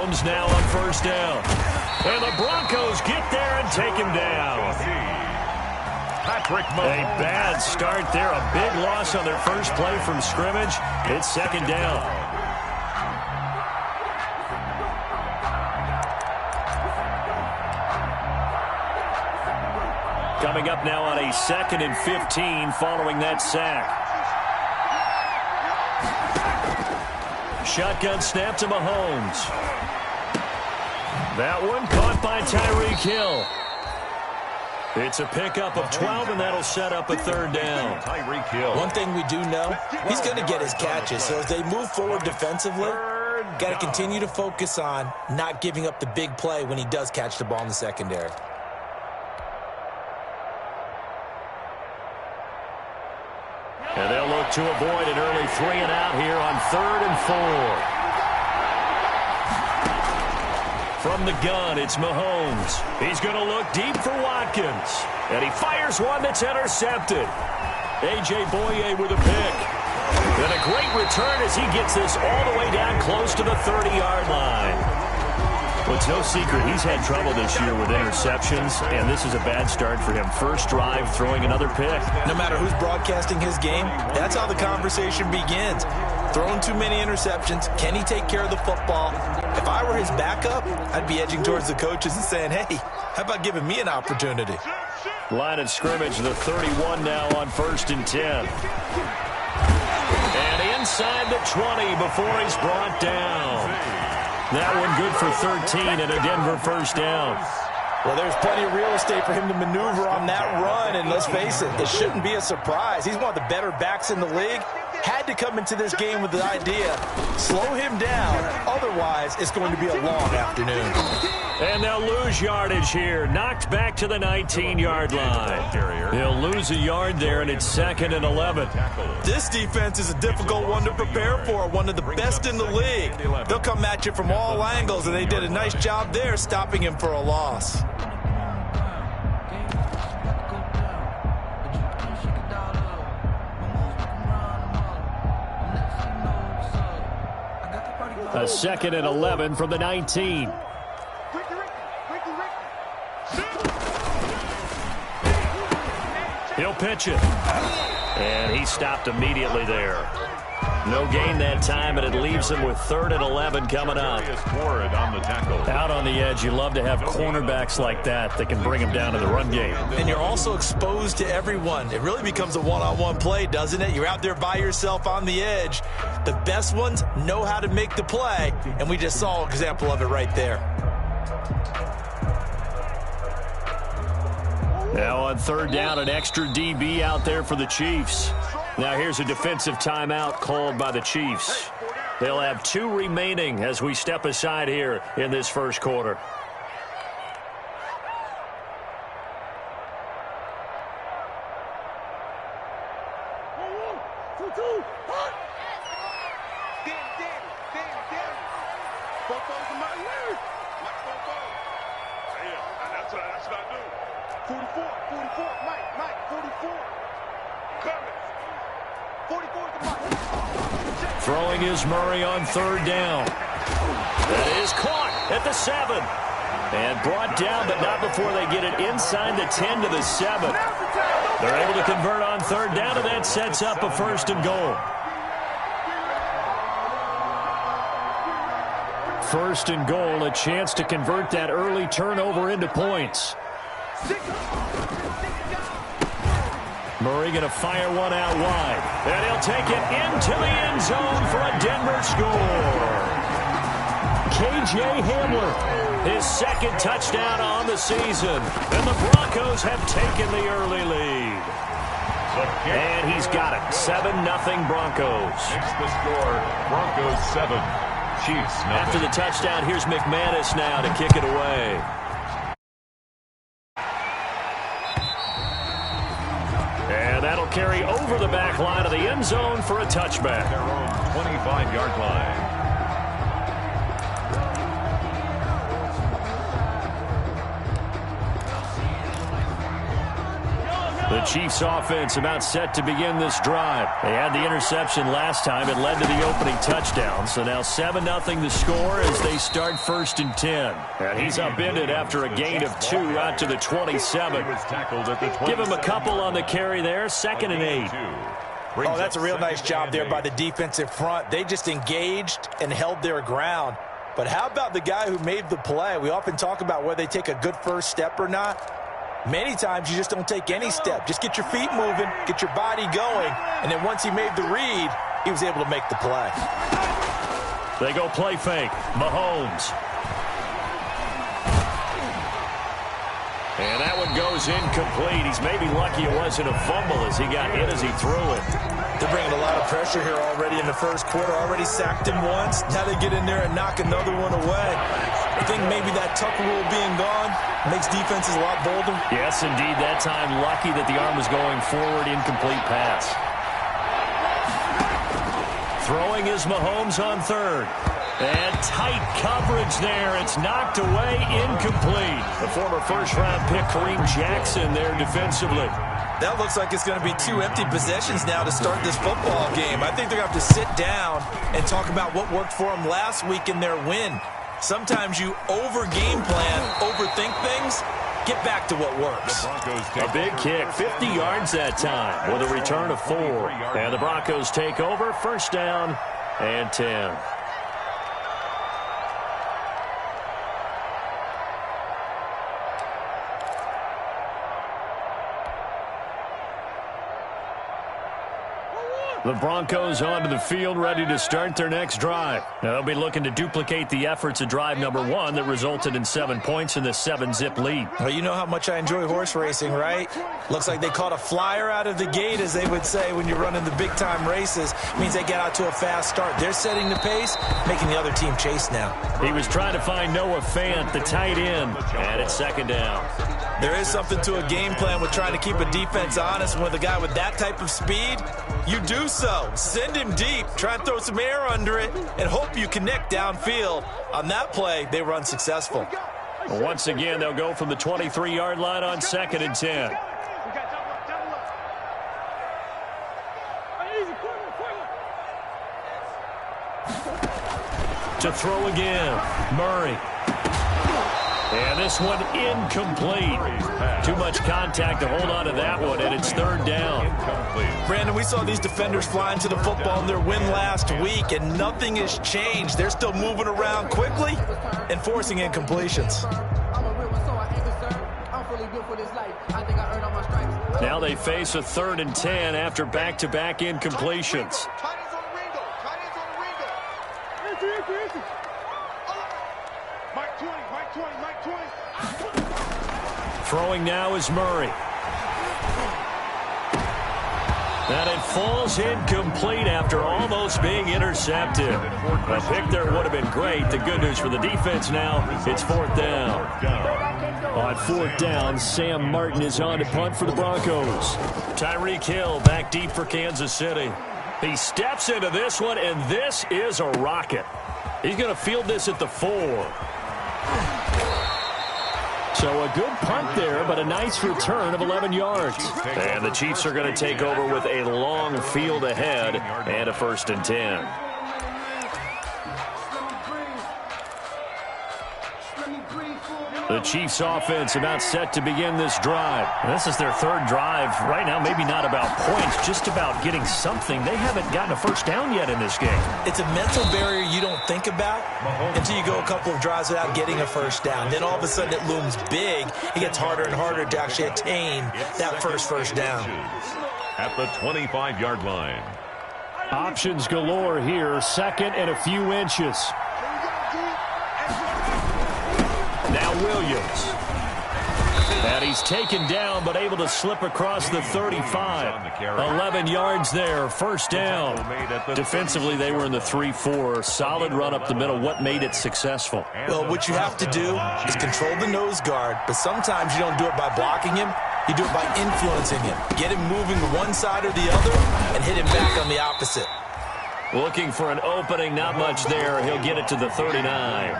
Mahomes now on first down. And the Broncos get there and take him down. A bad start there. A big loss on their first play from scrimmage. It's second down. Coming up now on a 2nd and 15 following that sack. Shotgun snap to Mahomes. That one caught by Tyreek Hill. It's a pickup of 12, and that'll set up a third down. Tyreek Hill. One thing we do know, he's going to get his catches. So as they move forward defensively, got to continue to focus on not giving up the big play when he does catch the ball in the secondary. And they'll look to avoid an early 3 and out here on 3rd and 4. From the gun, it's Mahomes. He's going to look deep for Watkins. And he fires one that's intercepted. A.J. Boye with a pick. And a great return as he gets this all the way down close to the 30-yard line. Well, it's no secret he's had trouble this year with interceptions, and this is a bad start for him. First drive, throwing another pick. No matter who's broadcasting his game, that's how the conversation begins. Throwing too many interceptions, can he take care of the football? If I were his backup, I'd be edging towards the coaches and saying, hey, how about giving me an opportunity? Line of scrimmage, the 31 now on 1st and 10. And inside the 20 before he's brought down. That one good for 13 and a Denver first down. Well, there's plenty of real estate for him to maneuver on that run, and let's face it, it shouldn't be a surprise. He's one of the better backs in the league. Had to come into this game with the idea, slow him down, otherwise it's going to be a long afternoon. And they'll lose yardage here, knocked back to the 19-yard line. He'll lose a yard there, and it's 2nd and 11. This defense is a difficult one to prepare for, one of the best in the league. They'll come at you from all angles, and they did a nice job there stopping him for a loss. A 2nd and 11 from the 19. He'll pitch it. And he stopped immediately there. No gain that time, and it leaves him with 3rd and 11 coming up. Out on the edge, you love to have cornerbacks like that that can bring him down to the run game. And you're also exposed to everyone. It really becomes a one-on-one play, doesn't it? You're out there by yourself on the edge. The best ones know how to make the play, and we just saw an example of it right there. Now on 3rd down, an extra DB out there for the Chiefs. Now here's a defensive timeout called by the Chiefs. They'll have 2 remaining as we step aside here in this first quarter. Throwing is Murray on 3rd down. That is caught at the 7. And brought down, but not before they get it inside the 10 to the 7. They're able to convert on 3rd down, and that sets up a 1st and goal. 1st and goal, a chance to convert that early turnover into points. Murray going to fire one out wide. And he'll take it into the end zone for a Denver score. K.J. Hamler, his 2nd touchdown on the season. And the Broncos have taken the early lead. And he's got it. 7-0 Broncos. Makes the score. Broncos 7. Chiefs 0. After the touchdown, here's McManus now to kick it away. And that'll carry over the back line of the end zone for a touchback. Their own 25-yard line. The Chiefs offense about set to begin this drive. They had the interception last time. It led to the opening touchdown. So now 7-0 the score as they start 1st and 10. And he's upended after a gain of 2 out to the 27. Give him a couple on the carry there. 2nd and 8. Oh, that's a real nice job there by the defensive front. They just engaged and held their ground. But how about the guy who made the play? We often talk about whether they take a good first step or not. Many times you just don't take any step. Just get your feet moving, get your body going, and then once he made the read, he was able to make the play. They go play fake. Mahomes. And that one goes incomplete. He's maybe lucky it wasn't a fumble as he got hit as he threw it. They're bringing a lot of pressure here already in the first quarter. Already sacked him once. Now they get in there and knock another one away. I think maybe that tuck rule being gone makes defenses a lot bolder. Yes, indeed. That time, lucky that the arm was going forward. Incomplete pass. Throwing is Mahomes on 3rd. And tight coverage there. It's knocked away, incomplete. The former first-round pick, Kareem Jackson, there defensively. That looks like it's going to be 2 empty possessions now to start this football game. I think they're going to have to sit down and talk about what worked for them last week in their win. Sometimes you over-game plan, overthink things. Get back to what works. A big kick, 50 yards that time with a return of 4. And the Broncos take over, 1st down and 10. The Broncos onto the field, ready to start their next drive. Now, they'll be looking to duplicate the efforts of drive number 1 that resulted in 7 points in the 7-zip lead. Well, you know how much I enjoy horse racing, right? Looks like they caught a flyer out of the gate, as they would say when you're running the big-time races. Means they get out to a fast start. They're setting the pace, making the other team chase now. He was trying to find Noah Fant, the tight end, and it's 2nd down. There is something to a game plan with trying to keep a defense honest. And with a guy with that type of speed, you do so. Send him deep, try and throw some air under it, and hope you connect downfield. On that play, they run successful. Once again, they'll go from the 23-yard line on 2nd and 10. To throw again, Murray. And this one incomplete. Too much contact to hold on to that one, and it's 3rd down. Brandon, we saw these defenders fly into the football in their win last week, and nothing has changed. They're still moving around quickly and forcing incompletions. Now they face a 3rd and 10 after back-to-back incompletions. Throwing now is Murray. And it falls incomplete after almost being intercepted. A pick there would have been great. The good news for the defense now, it's 4th down. On 4th down, Sam Martin is on to punt for the Broncos. Tyreek Hill back deep for Kansas City. He steps into this one, and this is a rocket. He's going to field this at the 4. So a good punt there, but a nice return of 11 yards. And the Chiefs are going to take over with a long field ahead and a 1st and 10. The Chiefs offense about set to begin this drive. This is their 3rd drive. Right now, maybe not about points, just about getting something. They haven't gotten a 1st down yet in this game. It's a mental barrier you don't think about until you go a couple of drives without getting a 1st down. Then all of a sudden it looms big. It gets harder and harder to actually attain that first down. At the 25-yard line. Options galore here. 2nd and a few inches. Now Williams. And he's taken down, but able to slip across the 35. 11 yards there, 1st down. Defensively, they were in the 3-4. Solid run up the middle. What made it successful? Well, what you have to do is control the nose guard, but sometimes you don't do it by blocking him. You do it by influencing him. Get him moving to one side or the other and hit him back on the opposite. Looking for an opening, not much there. He'll get it to the 39.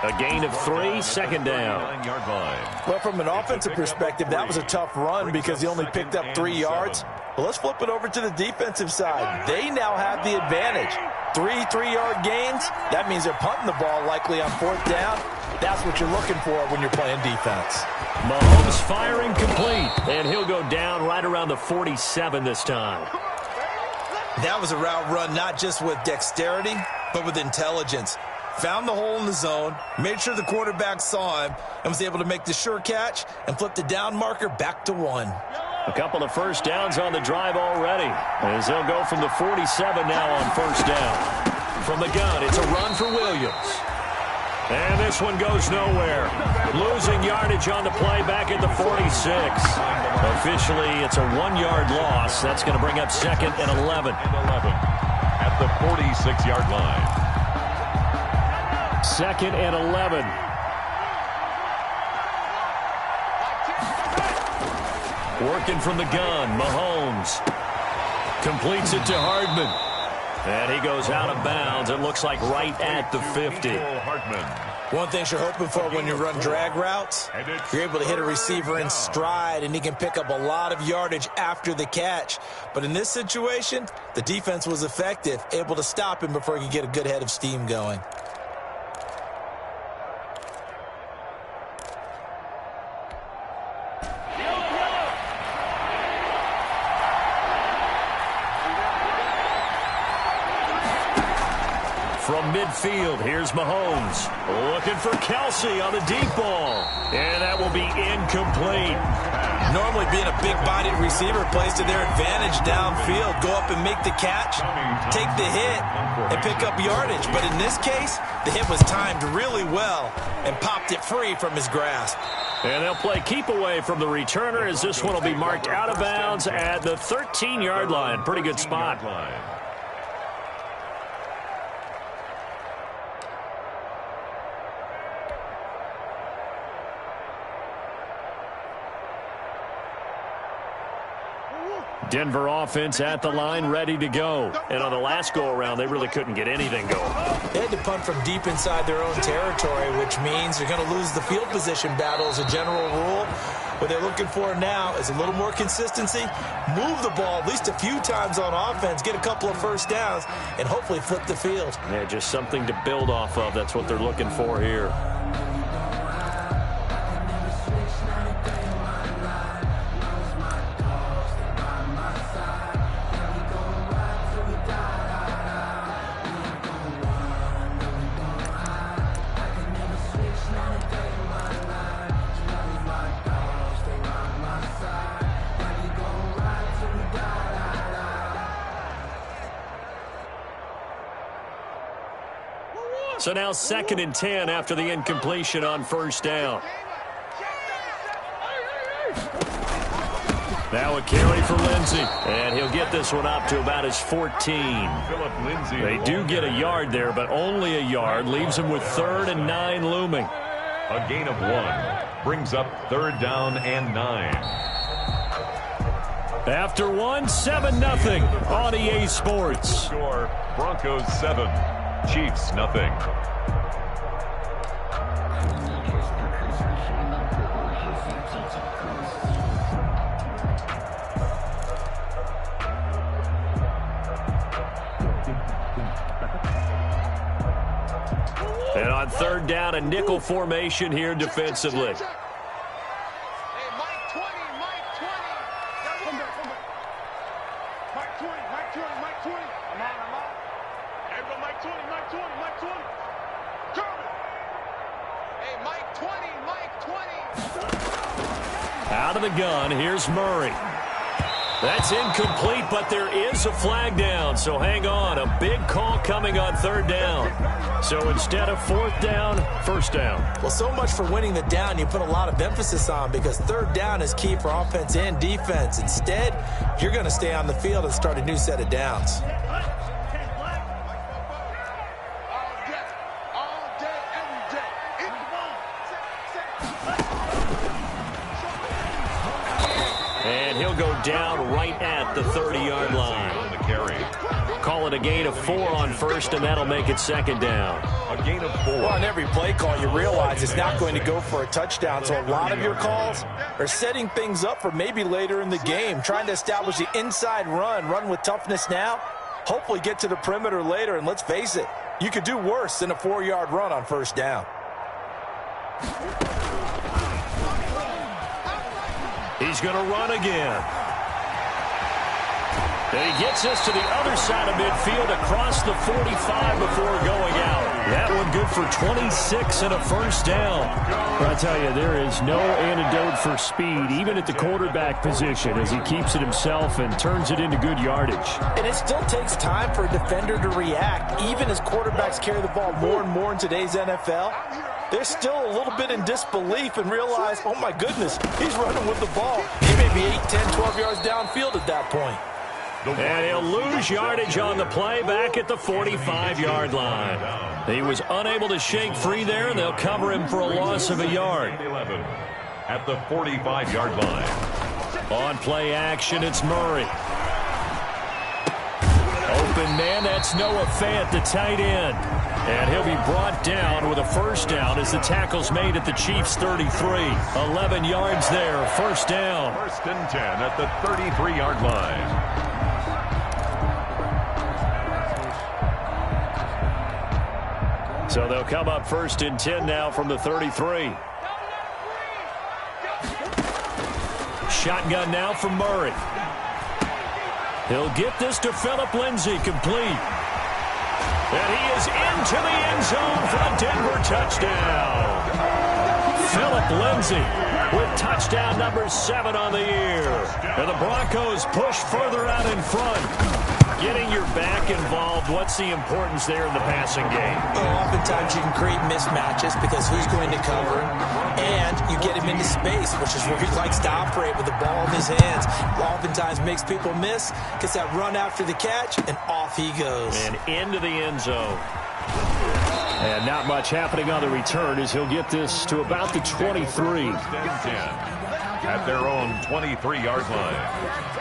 A gain of 3, second down. Well, from an offensive perspective, that was a tough run because he only picked up 3 yards. Well, let's flip it over to the defensive side. They now have the advantage. 3 3-yard gains. That means they're punting the ball likely on 4th down. That's what you're looking for when you're playing defense. Mahomes firing complete, and he'll go down right around the 47 this time. That was a route run not just with dexterity, but with intelligence. Found the hole in the zone, made sure the quarterback saw him, and was able to make the sure catch and flip the down marker back to 1. A couple of first downs on the drive already, as they'll go from the 47 now on 1st down. From the gun, it's a run for Williams. And this one goes nowhere. Losing yardage on the play back at the 46. Officially, it's a 1-yard loss. That's going to bring up 2nd and 11. At the 46-yard line. 2nd and 11. Working from the gun, Mahomes. Completes it to Hardman. And he goes out of bounds. It looks like right at the 50. One thing you're hoping for when you run drag routes, you're able to hit a receiver in stride, and he can pick up a lot of yardage after the catch. But in this situation, the defense was effective, able to stop him before he could get a good head of steam going. From midfield, here's Mahomes. Looking for Kelsey on the deep ball. And that will be incomplete. Normally being a big-bodied receiver plays to their advantage downfield. Go up and make the catch, take the hit, and pick up yardage. But in this case, the hit was timed really well and popped it free from his grasp. And they'll play keep away from the returner as this one will be marked out of bounds at the 13-yard line. Pretty good spot. Denver offense at the line, ready to go. And on the last go-around, they really couldn't get anything going. They had to punt from deep inside their own territory, which means they're going to lose the field position battle as a general rule. What they're looking for now is a little more consistency, move the ball at least a few times on offense, get a couple of first downs, and hopefully flip the field. Yeah, just something to build off of. That's what they're looking for here. So now 2nd and 10 after the incompletion on 1st down. Now a carry for Lindsey. And he'll get this one up to about his 14. They do get a yard there, but only a yard. Leaves him with 3rd and 9 looming. A gain of 1 brings up 3rd down and 9. After 1, 7-0 on EA Sports. Score, Broncos 7, Chiefs nothing. And on 3rd down, a nickel formation here defensively. Out of the gun, here's Murray. That's incomplete, but there is a flag down, so hang on. A big call coming on 3rd down. So instead of 4th down, 1st down. Well, so much for winning the down you put a lot of emphasis on, because 3rd down is key for offense and defense. Instead, you're going to stay on the field and start a new set of downs. And he'll go down right at the 30-yard line. On the carry. call it a gain of 4 on first, and that'll make it second down. A gain of 4. Well, on every play call, you realize it's not going to go for a touchdown, so a lot of your calls are setting things up for maybe later in the game, trying to establish the inside run with toughness now, hopefully get to the perimeter later, and let's face it, you could do worse than a 4-yard run on first down. He's going to run again. And he gets us to the other side of midfield across the 45 before going out. That one good for 26 and a first down. I tell you, there is no antidote for speed, even at the quarterback position, as he keeps it himself and turns it into good yardage. And it still takes time for a defender to react, even as quarterbacks carry the ball more and more in today's NFL. They're still a little bit in disbelief and realize, oh my goodness, he's running with the ball. He may be 8, 10, 12 yards downfield at that point. And he'll lose yardage on the play back at the 45-yard line. He was unable to shake free there, and they'll cover him for a loss of a yard. At the 45-yard line. On play action, it's Murray. Open man, that's Noah Fant, the tight end. And he'll be brought down with a first down as the tackle's made at the Chiefs' 33. 11 yards there, first down. First and 10 at the 33-yard line. So they'll come up first and 10 now from the 33. Shotgun now from Murray. He'll get this to Phillip Lindsay, complete. And he is into the end zone for the Denver touchdown. Phillip Lindsay with touchdown number 7 on the year. And the Broncos push further out in front. Getting your back involved, what's the importance there in the passing game? Well, oftentimes you can create mismatches because who's going to cover, and you get him into space, which is where he likes to operate with the ball in his hands. Oftentimes makes people miss, gets that run after the catch, and off he goes. And into the end zone. And not much happening on the return as he'll get this to about the 23. At their own 23-yard line.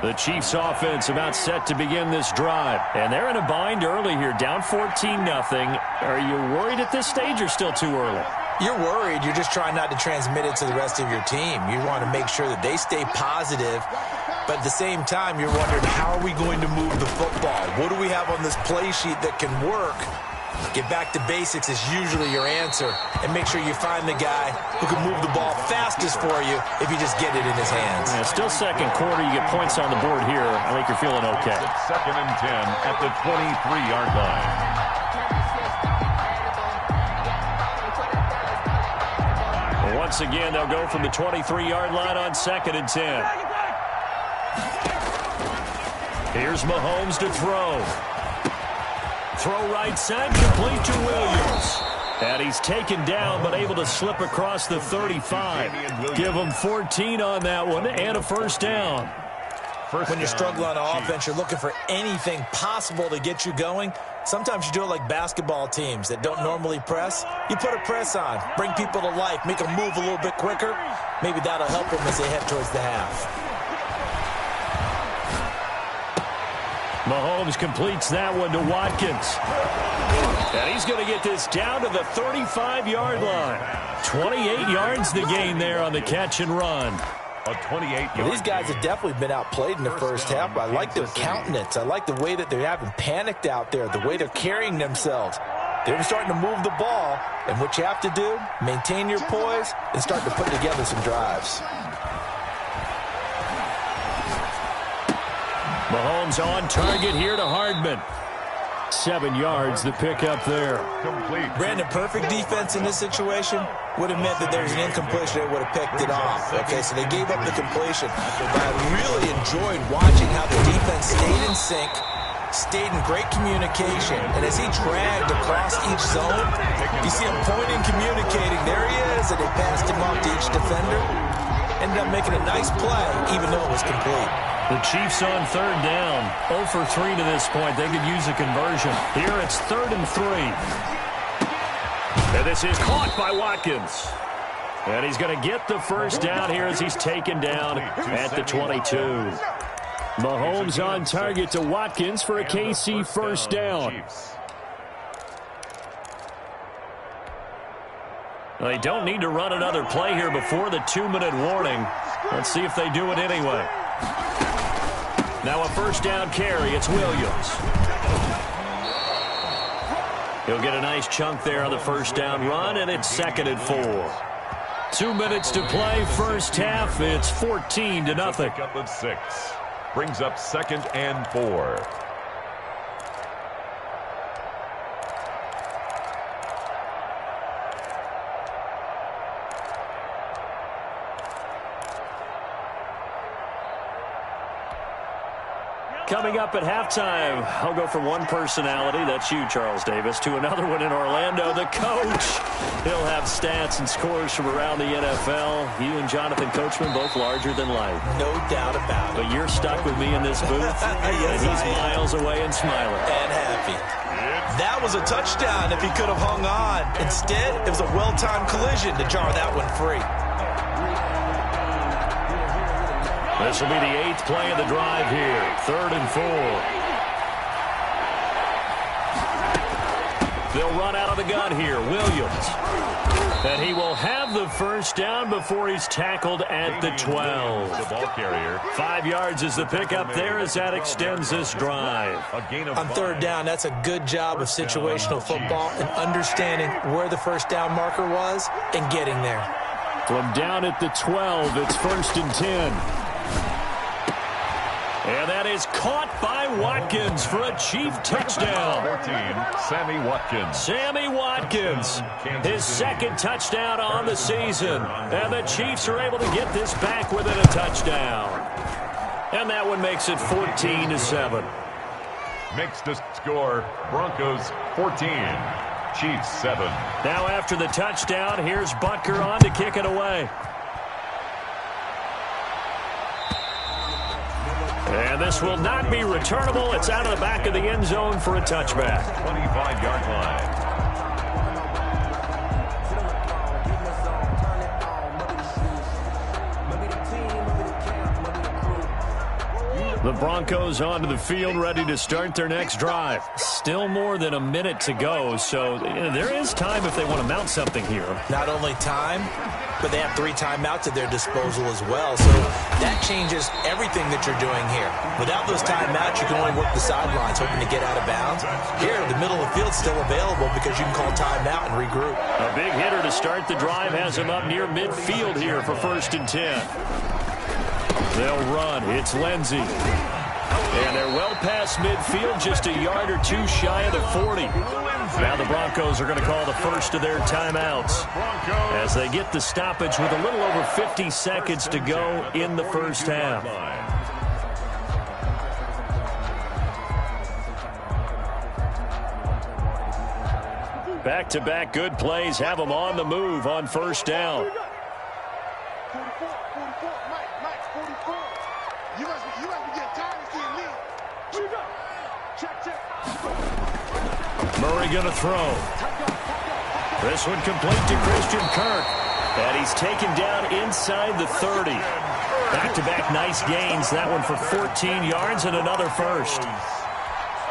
The Chiefs offense about set to begin this drive. And they're in a bind early here, down 14-0. Are you worried at this stage or still too early? You're worried. You're just trying not to transmit it to the rest of your team. You want to make sure that they stay positive. But at the same time, you're wondering, how are we going to move the football? What do we have on this play sheet that can work? Get back to basics is usually your answer. And make sure you find the guy who can move the ball fastest for you if you just get it in his hands. Yeah, still second quarter. You get points on the board here. I think you're feeling okay. It's second and 10 at the 23-yard line. Once again, they'll go from the 23-yard line on second and 10. Here's Mahomes to throw. Throw right side, complete to Williams. And he's taken down, but able to slip across the 35. Give him 14 on that one and a first down. When you're struggling on offense, you're looking for anything possible to get you going. Sometimes you do it like basketball teams that don't normally press. You put a press on, bring people to life, make them move a little bit quicker. Maybe that'll help them as they head towards the half. Mahomes completes that one to Watkins. And he's going to get this down to the 35-yard line. 28 yards the gain there on the catch and run. A 28-yard. Well, these guys have definitely been outplayed in the first half. I like their countenance. I like the way that they haven't panicked out there, the way they're carrying themselves. They're starting to move the ball. And what you have to do, maintain your poise and start to put together some drives. Mahomes on target here to Hardman. 7 yards, the pickup there. Complete. Brandon, perfect defense in this situation would have meant that there's an incompletion. They would have picked it off. Okay, so they gave up the completion. But I really enjoyed watching how the defense stayed in sync, stayed in great communication. And as he dragged across each zone, you see him pointing, communicating. There he is, and they passed him off to each defender. Ended up making a nice play, even though it was complete. The Chiefs on third down. 0 for 3 to this point. They could use a conversion. Here it's 3rd and 3. And this is caught by Watkins. And he's going to get the first down here as he's taken down at the 22. Mahomes on target to Watkins for a KC first down. They don't need to run another play here before the 2-minute warning. Let's see if they do it anyway. Now a first down carry. It's Williams. He'll get a nice chunk there on the first down run, and it's 2nd and 4. 2 minutes to play, first half. It's 14-0. Pick up of 6. Brings up 2nd and 4. Coming up at halftime, I'll go from one personality, that's you, Charles Davis, to another one in Orlando, the coach. He'll have stats and scores from around the NFL. You and Jonathan Coachman, both larger than life. No doubt about it. But you're stuck with me in this booth, Yes, and he's miles away and smiling. And happy. That was a touchdown if he could have hung on. Instead, it was a well-timed collision to jar that one free. This will be the 8th play of the drive here. 3rd and 4. They'll run out of the gun here. Williams. And he will have the first down before he's tackled at the 12. The ball carrier. 5 yards is the pickup there as that extends this drive. On 3rd down, that's a good job of situational football and understanding where the first down marker was and getting there. From down at the 12, it's 1st and 10. And that is caught by Watkins for a Chief touchdown. 14, Sammy Watkins. Sammy Watkins, his 2nd touchdown on the season. And the Chiefs are able to get this back within a touchdown. And that one makes it 14-7. Makes the score Broncos 14, Chiefs 7. Now after the touchdown, here's Butker on to kick it away. And this will not be returnable. It's out of the back of the end zone for a touchback. 25-yard line. The Broncos onto the field, ready to start their next drive. Still more than a minute to go, so there is time if they want to mount something here. Not only time, but they have 3 timeouts at their disposal as well, so that changes everything that you're doing here. Without those timeouts, you can only work the sidelines, hoping to get out of bounds. Here, the middle of the field's still available because you can call timeout and regroup. A big hitter to start the drive has him up near midfield here for 1st and 10. They'll run. It's Lindsey. And they're well past midfield, just a yard or 2 shy of the 40. Now the Broncos are going to call the first of their timeouts as they get the stoppage with a little over 50 seconds to go in the first half. Back-to-back good plays have them on the move on 1st down. Murray going to throw. This one complete to Christian Kirk. And he's taken down inside the 30. Back-to-back nice gains. That one for 14 yards and another first.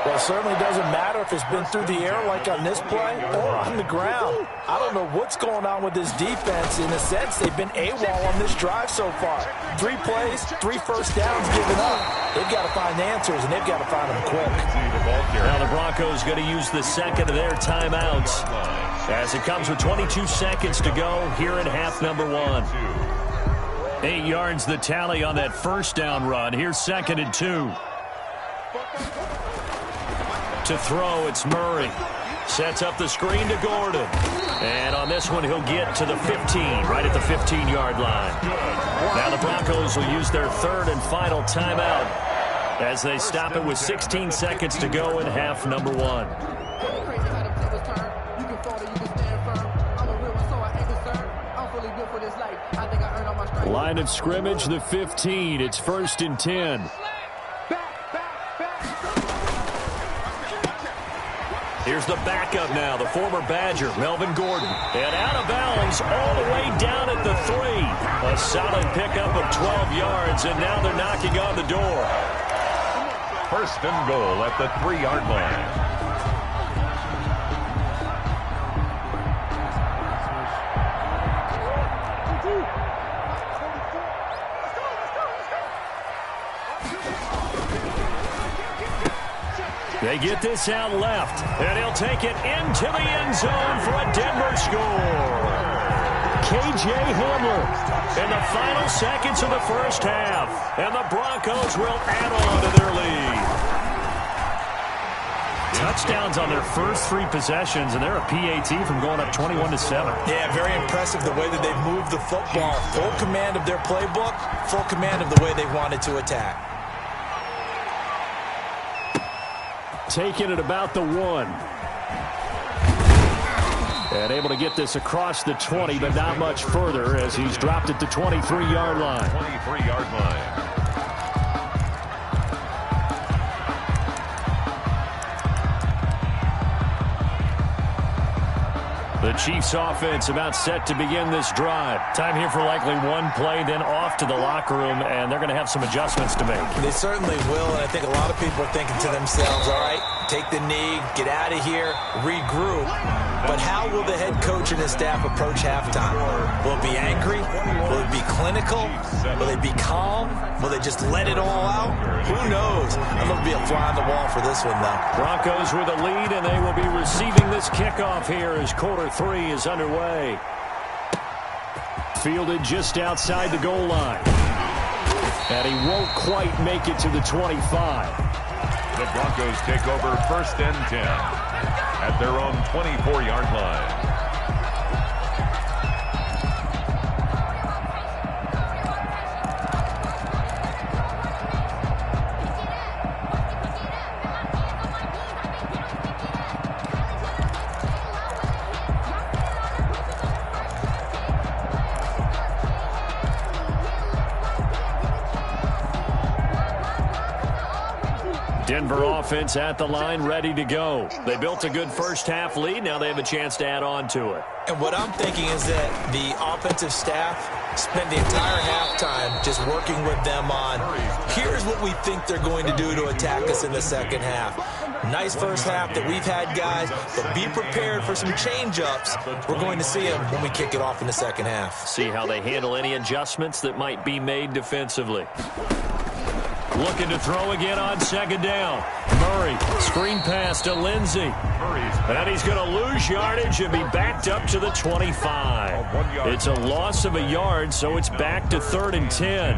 Well, it certainly doesn't matter if it's been through the air like on this play or on the ground. I don't know what's going on with this defense. In a sense, they've been AWOL on this drive so far. 3 plays, 3 first downs given up. They've got to find answers, and they've got to find them quick. Now the Broncos going to use the 2nd of their timeouts as it comes with 22 seconds to go here in half number 1. 8 yards the tally on that first down run. Here's 2nd and 2. To throw, it's Murray. Sets up the screen to Gordon. And on this one, he'll get to the 15, right at the 15-yard line. Now the Broncos will use their 3rd and final timeout as they stop it with 16 seconds to go in half number 1. Line of scrimmage, the 15. It's 1st and 10. Here's the backup now, the former Badger, Melvin Gordon. And out of bounds all the way down at the 3. A solid pickup of 12 yards, and now they're knocking on the door. First and goal at the 3-yard line. They get this out left, and he'll take it into the end zone for a Denver score. K.J. Hamler in the final seconds of the first half, and the Broncos will add on to their lead. Touchdowns on their first 3 possessions, and they're a PAT from going up 21-7. Yeah, very impressive the way that they've moved the football. Full command of their playbook, full command of the way they wanted to attack. Taking it about the 1. And able to get this across the 20, but not much further as he's dropped at the 23-yard line. 23-yard line. The Chiefs offense about set to begin this drive. Time here for likely one play, then off to the locker room, and they're going to have some adjustments to make. They certainly will, and I think a lot of people are thinking to themselves, all right, take the knee, get out of here, regroup. But how will the head coach and his staff approach halftime? Will it be angry? Will it be clinical? Will they be calm? Will they just let it all out? Who knows? I'm going to be a fly on the wall for this one, though. Broncos with a lead, and they will be receiving this kickoff here as quarter 3 is underway. Fielded just outside the goal line. And he won't quite make it to the 25. The Broncos take over first and 10 at their own 24-yard line. Denver offense at the line, ready to go. They built a good first-half lead. Now they have a chance to add on to it. And what I'm thinking is that the offensive staff spent the entire halftime just working with them on, here's what we think they're going to do to attack us in the second half. Nice first half that we've had, guys, but be prepared for some change-ups. We're going to see them when we kick it off in the second half. See how they handle any adjustments that might be made defensively. Looking to throw again on second down. Murray, screen pass to Lindsey. And he's going to lose yardage and be backed up to the 25. It's a loss of a yard, so it's back to 3rd and 10.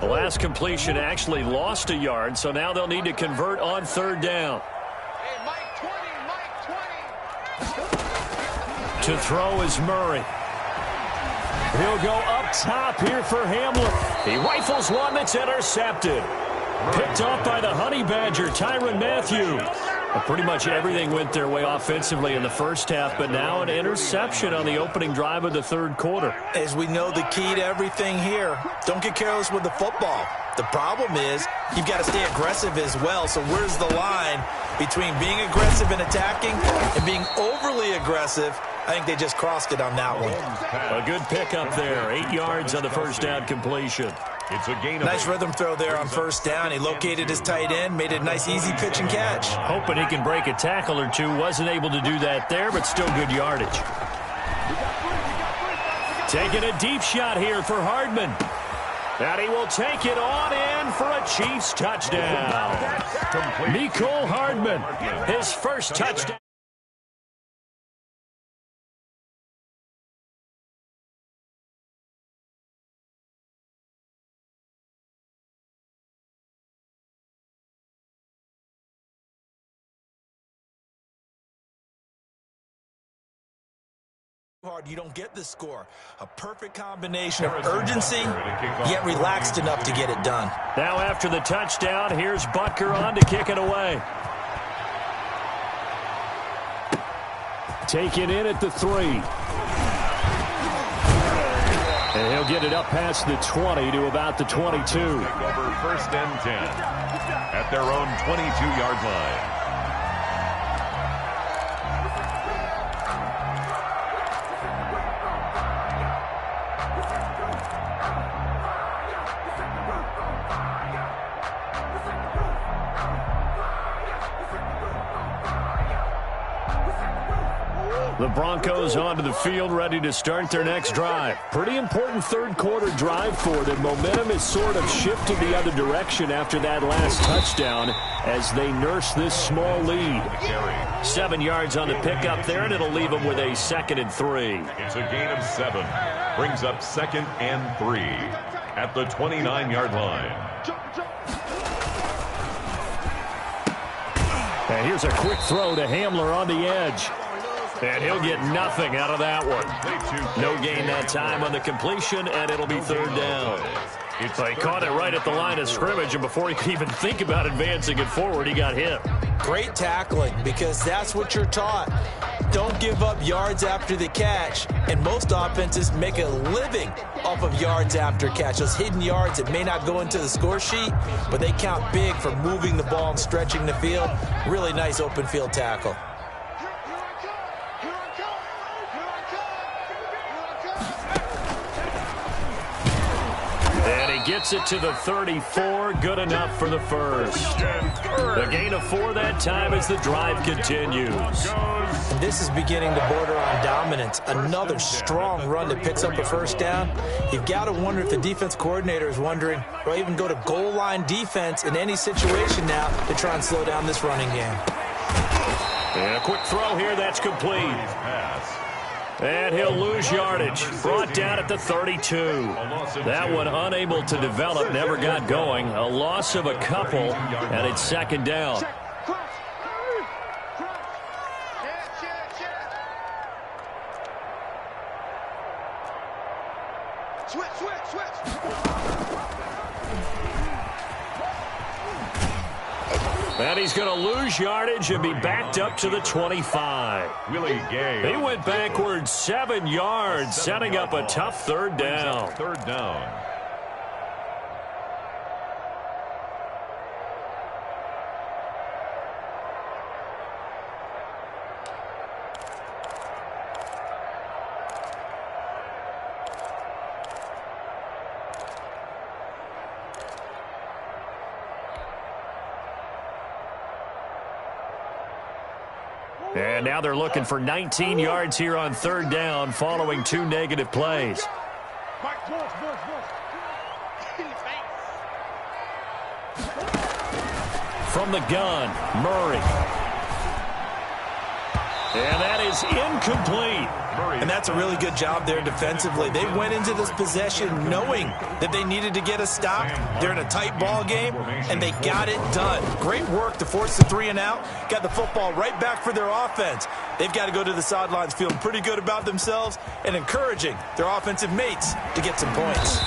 The last completion actually lost a yard, so now they'll need to convert on 3rd down. To throw is Murray. He'll go up top here for Hamler. He rifles one that's intercepted. Picked off by the Honey Badger, Tyrann Mathieu. Pretty much everything went their way offensively in the first half, but now an interception on the opening drive of the 3rd quarter. As we know, the key to everything here, don't get careless with the football. The problem is you've got to stay aggressive as well. So where's the line between being aggressive and attacking and being overly aggressive? I think they just crossed it on that one. A good pickup there. 8 yards on the first down completion. It's a gain of nice rhythm throw there on first down. He located his tight end, made it a nice, easy pitch and catch. Hoping he can break a tackle or two. Wasn't able to do that there, but still good yardage. Taking a deep shot here for Hardman. And he will take it on in for a Chiefs touchdown. Mecole Hardman, his first touchdown. You don't get the score. A perfect combination of urgency, yet relaxed enough to get it done. Now after the touchdown, here's Butker on to kick it away. Taken in at the 3. And he'll get it up past the 20 to about the 22. Take over first and 10 at their own 22-yard line. The Broncos onto the field, ready to start their next drive. Pretty important third-quarter drive for them. Momentum has sort of shifted the other direction after that last touchdown as they nurse this small lead. 7 yards on the pickup there, and it'll leave them with a 2nd and 3. It's a gain of 7. Brings up 2nd and 3 at the 29-yard line. And here's a quick throw to Hamler on the edge. And he'll get nothing out of that one. No gain that time on the completion, and it'll be 3rd down. He caught it right at the line of scrimmage, and before he could even think about advancing it forward, he got hit. Great tackling, because that's what you're taught. Don't give up yards after the catch, and most offenses make a living off of yards after catch. Those hidden yards that may not go into the score sheet, but they count big for moving the ball and stretching the field. Really nice open field tackle. Gets it to the 34, good enough for the first. A gain of 4 that time as the drive continues. And this is beginning to border on dominance. Another strong run that picks up a first down. You've got to wonder if the defense coordinator is wondering, or even go to goal line defense in any situation now to try and slow down this running game. And a quick throw here, that's complete. And he'll lose yardage. Brought down at the 32. That one unable to develop, never got going. A loss of a couple, and it's 2nd down. And he's going to lose yardage and be backed up to the 25. He went backwards 7 yards, setting up a tough 3rd down. 3rd down. And now they're looking for 19 yards here on 3rd down following 2 negative plays. From the gun, Murray. And that is incomplete. And that's a really good job there defensively. They went into this possession knowing that they needed to get a stop. They're in a tight ball game, and they got it done. Great work to force the 3 and out. Got the football right back for their offense. They've got to go to the sidelines feeling pretty good about themselves and encouraging their offensive mates to get some points.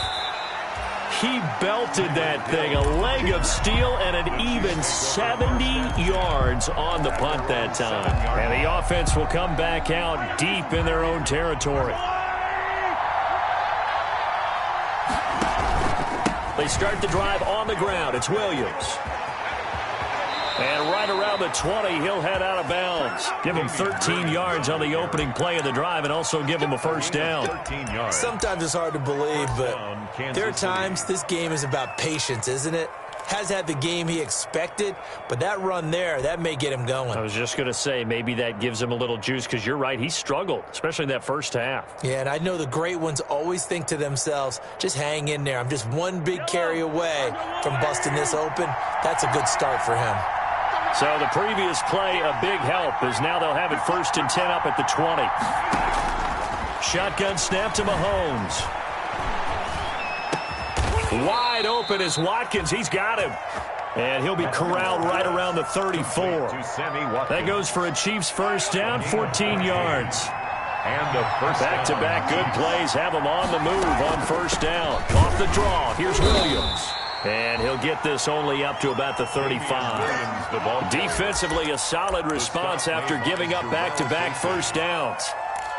He belted that thing, a leg of steel, and an even 70 yards on the punt that time. And the offense will come back out deep in their own territory. They start the drive on the ground. It's Williams. And right around the 20, he'll head out of bounds. Give him 13 yards on the opening play of the drive and also give him a first down. 13 yards. Sometimes it's hard to believe, but there are times this game is about patience, isn't it? Has had the game he expected, but that run there, that may get him going. I was just going to say, maybe that gives him a little juice because you're right, he struggled, especially in that first half. Yeah, and I know the great ones always think to themselves, just hang in there. I'm just one big carry away from busting this open. That's a good start for him. So the previous play, a big help, as now they'll have it 1st and 10 up at the 20. Shotgun snap to Mahomes. Wide open is Watkins. He's got him. And he'll be corralled right around the 34. That goes for a Chiefs first down, 14 yards. And a first back-to-back good plays have him on the move on first down. Off the draw, here's Williams. And he'll get this only up to about the 35. Defensively, a solid response after giving up back-to-back first downs.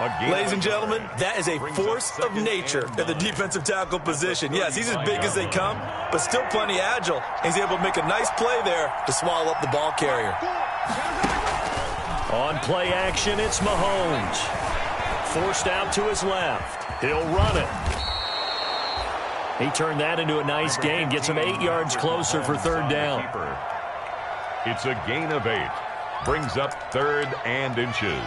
Ladies and gentlemen, that is a force of nature in the defensive tackle position. Yes, he's as big as they come, but still plenty agile. He's able to make a nice play there to swallow up the ball carrier. On play action, it's Mahomes. Forced out to his left. He'll run it. He turned that into a nice gain. Gets him 8 yards closer for third down. It's a gain of 8. Brings up 3rd and inches.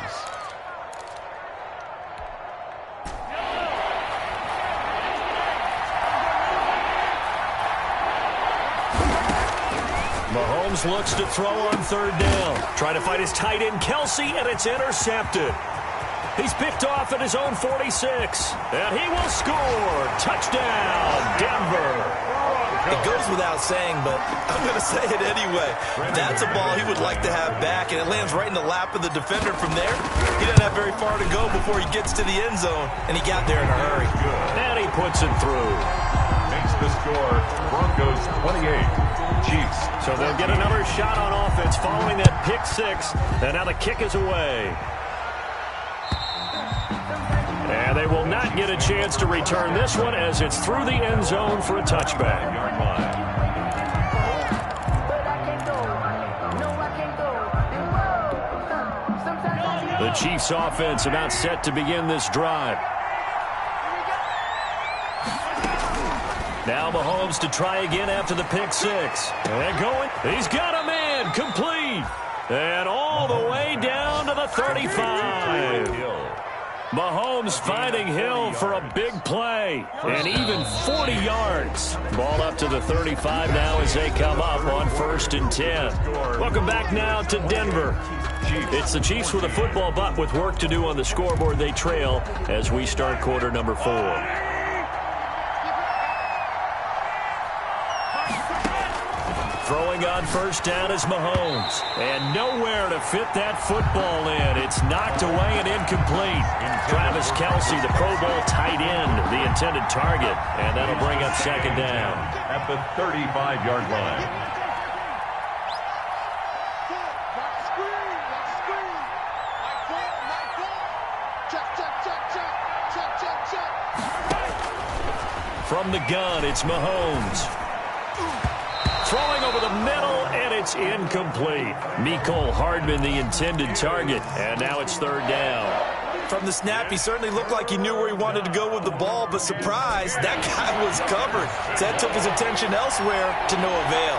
Mahomes looks to throw on third down. Trying to fight his tight end, Kelsey, and it's intercepted. He's picked off at his own 46, and he will score. Touchdown, Denver. It goes without saying, but I'm going to say it anyway. That's a ball he would like to have back, and it lands right in the lap of the defender. From there, he doesn't have very far to go before he gets to the end zone, and he got there in a hurry. And he puts it through. Makes the score Broncos 28, Chiefs. So they'll get another shot on offense following that pick 6, and now the kick is away. And they will not get a chance to return this one as it's through the end zone for a touchback. The Chiefs offense about set to begin this drive. Now Mahomes to try again after the pick 6. And going. He's got a man complete. And all the way down to the 35. Mahomes finding Hill for a big play, and even 40 yards. Ball up to the 35 now as they come up on 1st and 10. Welcome back now to Denver. It's the Chiefs with a football, but with work to do on the scoreboard, they trail as we start quarter number 4. Throwing on first down is Mahomes. And nowhere to fit that football in. It's knocked away and incomplete. Travis Kelsey, the Pro Bowl tight end, the intended target. And that'll bring up second down. At the 35-yard line. From the gun, it's Mahomes. Throwing over the middle, and it's incomplete. Mecole Hardman, the intended target, and now it's third down. From the snap, he certainly looked like he knew where he wanted to go with the ball, but surprise, that guy was covered. So that took his attention elsewhere to no avail.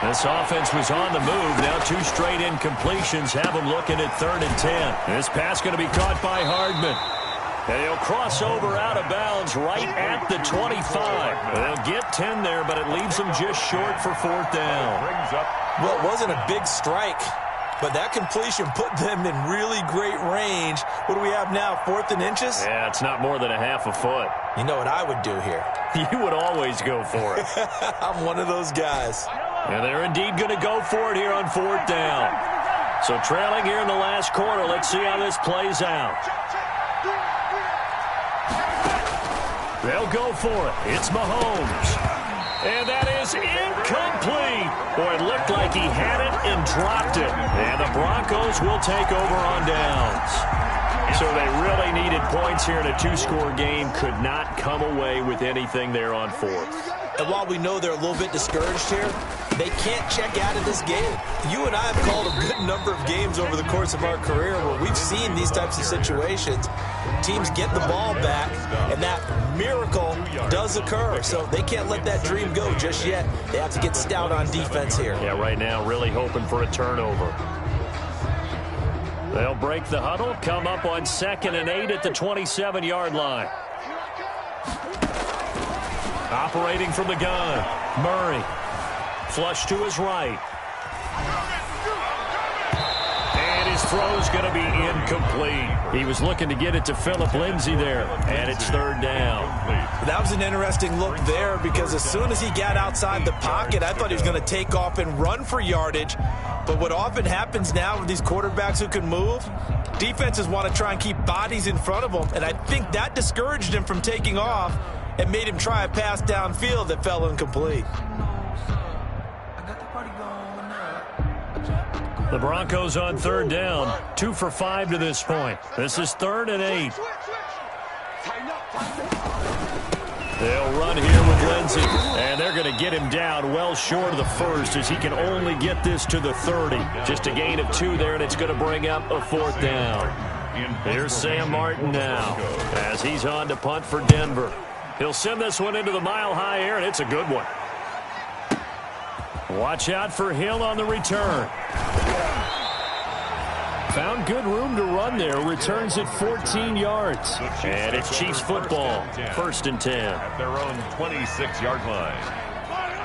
This offense was on the move. Now 2 straight incompletions have him looking at 3rd and 10. This pass going to be caught by Hardman. And he'll cross over out of bounds right at the 25. They'll get 10 there, but it leaves them just short for 4th down. Well, it wasn't a big strike, but that completion put them in really great range. What do we have now, 4th and inches? Yeah, it's not more than a half a foot. You know what I would do here? You would always go for it. I'm one of those guys. And they're indeed going to go for it here on 4th down. So trailing here in the last quarter, let's see how this plays out. They'll go for it. It's Mahomes. And that is incomplete. Boy, it looked like he had it and dropped it. And the Broncos will take over on downs. So they really needed points here in a 2-score game. Could not come away with anything there on 4th. And while we know they're a little bit discouraged here, they can't check out of this game. You and I have called a good number of games over the course of our career where we've seen these types of situations. Teams get the ball back, and that miracle does occur. So they can't let that dream go just yet. They have to get stout on defense here. Yeah, right now really hoping for a turnover. They'll break the huddle, come up on 2nd and 8 at the 27-yard line. Operating from the gun, Murray. Flush to his right. And his throw's going to be incomplete. He was looking to get it to Phillip Lindsay there, and it's 3rd down. That was an interesting look there because as soon as he got outside the pocket, I thought he was going to take off and run for yardage. But what often happens now with these quarterbacks who can move, defenses want to try and keep bodies in front of them, and I think that discouraged him from taking off and made him try a pass downfield that fell incomplete. The Broncos on third down, 2 for 5 to this point. This is 3rd and 8. They'll run here with Lindsey, and they're going to get him down well short of the first as he can only get this to the 30. Just a gain of 2 there, and it's going to bring up a 4th down. Here's Sam Martin now as he's on to punt for Denver. He'll send this one into the mile-high air, and it's a good one. Watch out for Hill on the return. Found good room to run there. Returns at 14 yards. And it's Chiefs football. 1st and 10. At their own 26-yard line.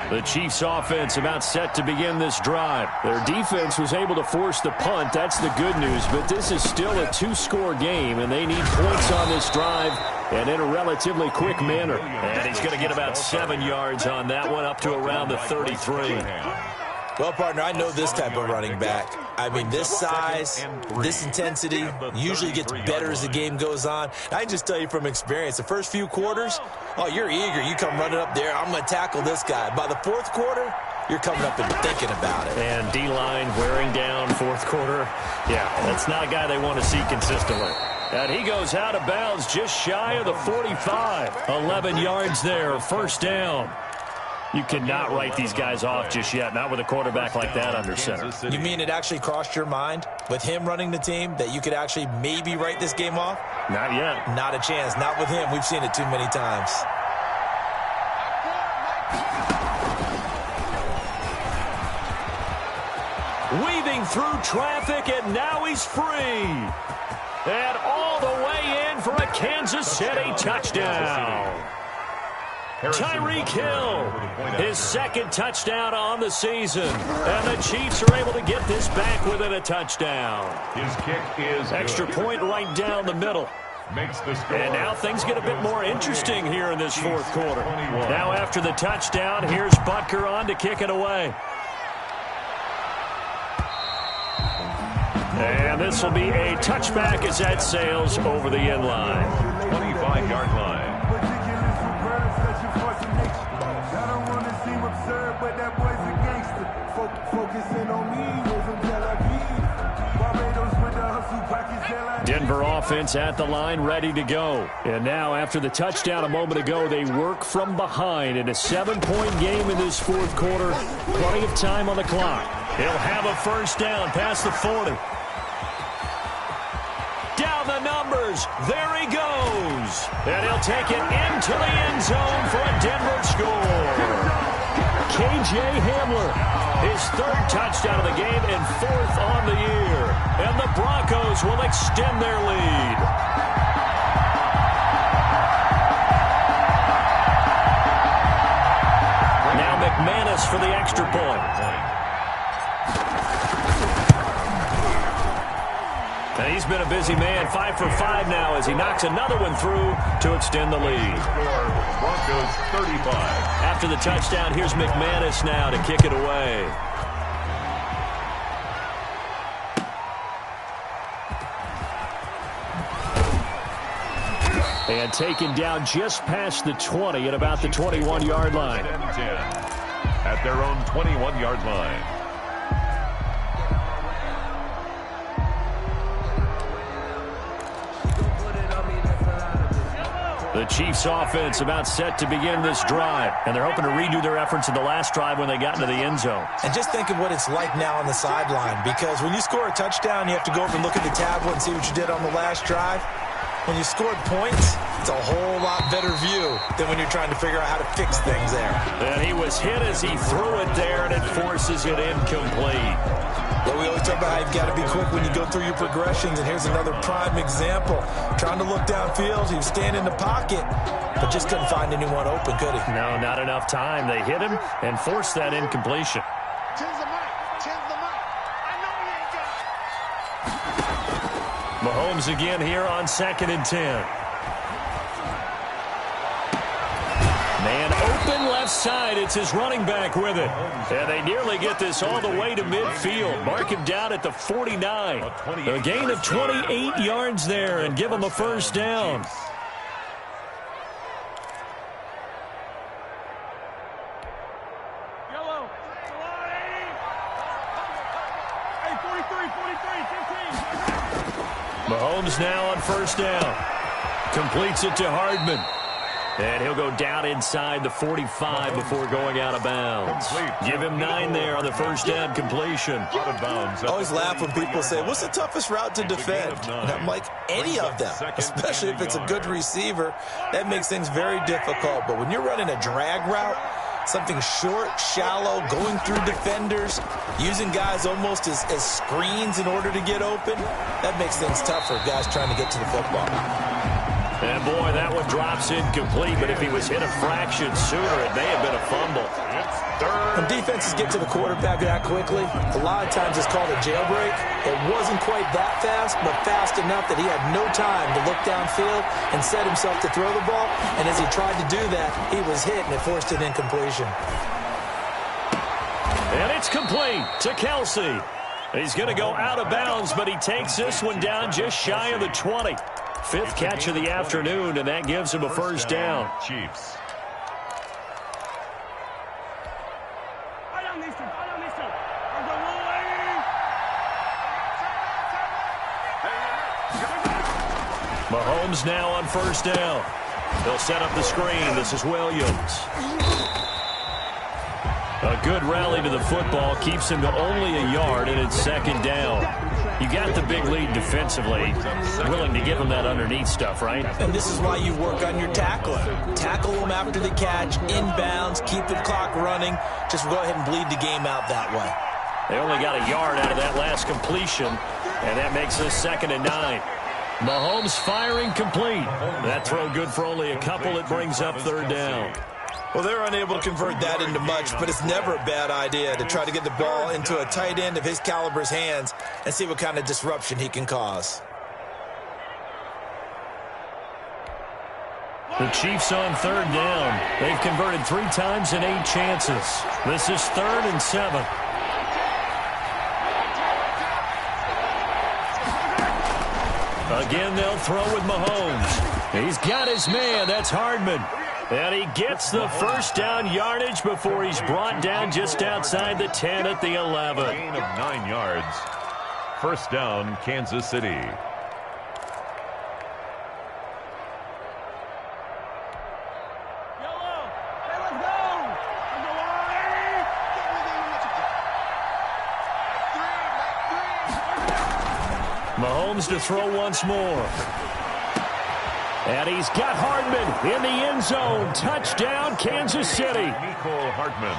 The Chiefs offense about set to begin this drive. Their defense was able to force the punt. That's the good news. But this is still a 2-score game, and they need points on this drive and in a relatively quick manner. And he's going to get about 7 yards on that one, up to around the 33. Well, partner, I know this type of running back. I mean, this size, this intensity usually gets better as the game goes on. I can just tell you from experience, the first few quarters, oh, you're eager. You come running up there, I'm going to tackle this guy. By the 4th quarter, you're coming up and thinking about it. And D-line wearing down 4th quarter. Yeah, that's not a guy they want to see consistently. And he goes out of bounds just shy of the 45. 11 yards there, 1st down. You cannot write these guys off just yet, not with a quarterback like that under center. You mean it actually crossed your mind with him running the team that you could actually maybe write this game off? Not yet. Not a chance. Not with him. We've seen it too many times. Weaving through traffic, and now he's free. And all the way in for a Kansas City touchdown. Tyreek Hill, his 2nd touchdown on the season. And the Chiefs are able to get this back within a touchdown. His kick is extra point right down the middle. Makes the score. And now things get a bit more interesting here in this 4th quarter. Now after the touchdown, here's Butker on to kick it away. And this will be a touchback as that sails over the end line. 25-yard line. Denver offense at the line, ready to go. And now, after the touchdown a moment ago, they work from behind in a 7-point game in this 4th quarter. Plenty of time on the clock. He'll have a 1st down past the 40. Down the numbers. There he goes. And he'll take it into the end zone for a Denver score. K.J. Hamler, his 3rd touchdown of the game and 4th on the year. And the Broncos will extend their lead. Now McManus for the extra point. And he's been a busy man, 5 for 5 now as he knocks another one through to extend the lead. Broncos 35. After the touchdown, here's McManus now to kick it away. And taken down just past the 20 at about the 21-yard line. At their own 21-yard line. The Chiefs offense about set to begin this drive, and they're hoping to redo their efforts in the last drive when they got into the end zone. And just think of what it's like now on the sideline, because when you score a touchdown, you have to go over and look at the tablet and see what you did on the last drive. When you scored points, it's a whole lot better view than when you're trying to figure out how to fix things there. And he was hit as he threw it there, and it forces it incomplete. Yeah, we always talk about how you've got to be quick when you go through your progressions, and here's another prime example. Trying to look downfield, he was standing in the pocket, but just couldn't find anyone open, could he? No, not enough time. They hit him and forced that incompletion. Mahomes again here on 2nd and 10. Man open left side. It's his running back with it. And they nearly get this all the way to midfield. Mark him down at the 49. A gain of 28 yards there and give him a 1st down. Mahomes now on first down. Completes it to Hardman. And he'll go down inside the 45 before going out of bounds. Give him 9 there on the first down completion. Out of bounds. I always laugh when people say, what's the toughest route to defend? And I'm like, any of them, especially if it's a good receiver. That makes things very difficult. But when you're running a drag route, something short, shallow, going through defenders, using guys almost as screens in order to get open, that makes things tough for guys trying to get to the football. And boy, that one drops incomplete, but if he was hit a fraction sooner, it may have been a fumble. When defenses get to the quarterback that quickly, a lot of times it's called a jailbreak. It wasn't quite that fast, but fast enough that he had no time to look downfield and set himself to throw the ball. And as he tried to do that, he was hit, and it forced an incompletion. And it's complete to Kelsey. He's going to go out of bounds, but he takes this one down just shy of the 20. 5th catch of the afternoon, and that gives him a first down. Chiefs. Mahomes now on first down. They'll set up the screen. This is Williams. A good rally to the football keeps him to only a yard, and it's second down. You got the big lead defensively, willing to give him that underneath stuff, right? And this is why you work on your tackling. Tackle him after the catch, inbounds, keep the clock running. Just go ahead and bleed the game out that way. They only got a yard out of that last completion, and that makes this 2nd and 9. Mahomes firing complete. That throw good for only a couple. It brings up 3rd down. Well, they're unable to convert that into much, but it's never a bad idea to try to get the ball into a tight end of his caliber's hands and see what kind of disruption he can cause. The Chiefs on 3rd down. They've converted 3 times in 8 chances. This is 3rd and 7. Again, they'll throw with Mahomes. He's got his man. That's Hardman. And he gets the first down yardage before he's brought down just outside the 10 at the 11. Gain of 9 yards. First down, Kansas City. Mahomes to throw once more. And he's got Hardman in the end zone. Touchdown, Kansas City. Mecole Hardman.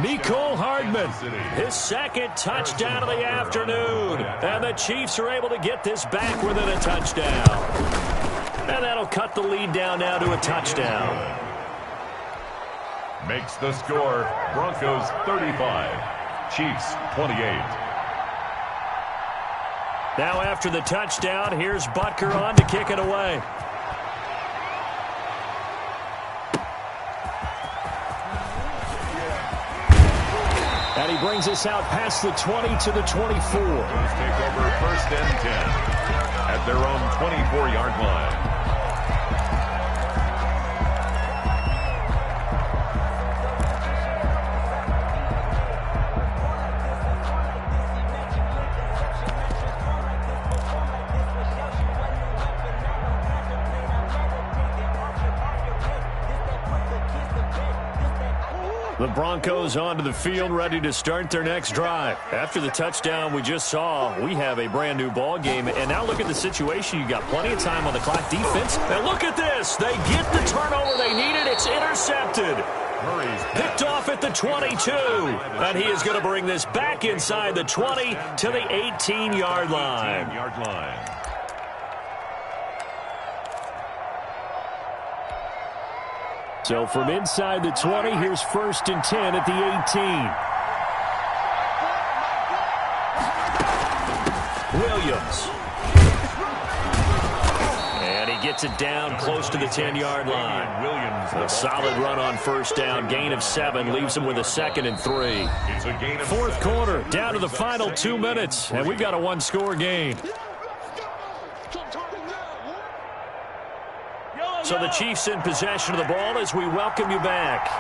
Mecole Hardman, his 2nd touchdown of the afternoon. And the Chiefs are able to get this back within a touchdown. And that'll cut the lead down now to a touchdown. Makes the score Broncos 35, Chiefs 28. Now after the touchdown, here's Butker on to kick it away. And he brings us out past the 20 to the 24. Take over 1st and 10 at their own 24-yard line. The Broncos onto the field, ready to start their next drive. After the touchdown we just saw, we have a brand new ball game. And now look at the situation. You got plenty of time on the clock. Defense. And look at this. They get the turnover they needed. It's intercepted. Picked off at the 22. And he is going to bring this back inside the 20 to the 18-yard line. So from inside the 20, here's 1st and 10 at the 18. Williams. And he gets it down close to the 10-yard line. A solid run on first down. Gain of 7 leaves him with a 2nd and 3. 4th quarter, down to the final 2 minutes. And we've got a 1-score game. So the Chiefs in possession of the ball as we welcome you back.